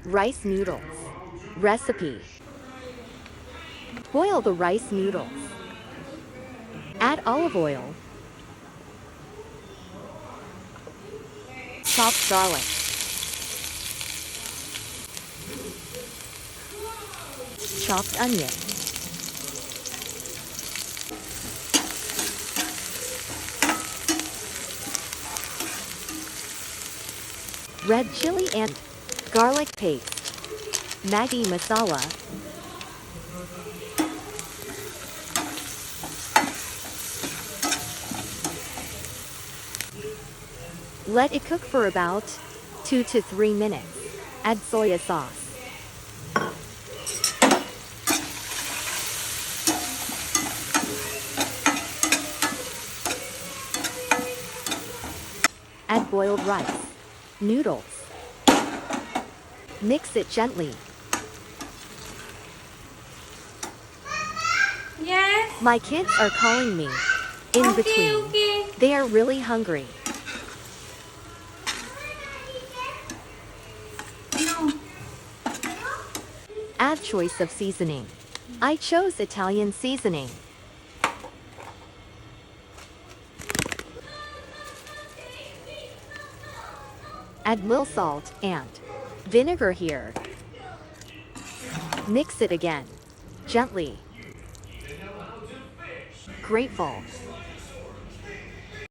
Rice noodles. Recipe. Boil the rice noodles. Add olive oil. Chopped garlic. Chopped onion. Red chili and garlic paste. Maggi masala. Let it cook for about 2 to 3 minutes. Add soya sauce. Add boiled rice. Noodles. Mix it gently. Yes. My kids are calling me. In Okay, between. okay. They are really hungry. No. Add choice of seasoning. I chose Italian seasoning. Add little salt and vinegar here. Mix it again. Gently. Grateful.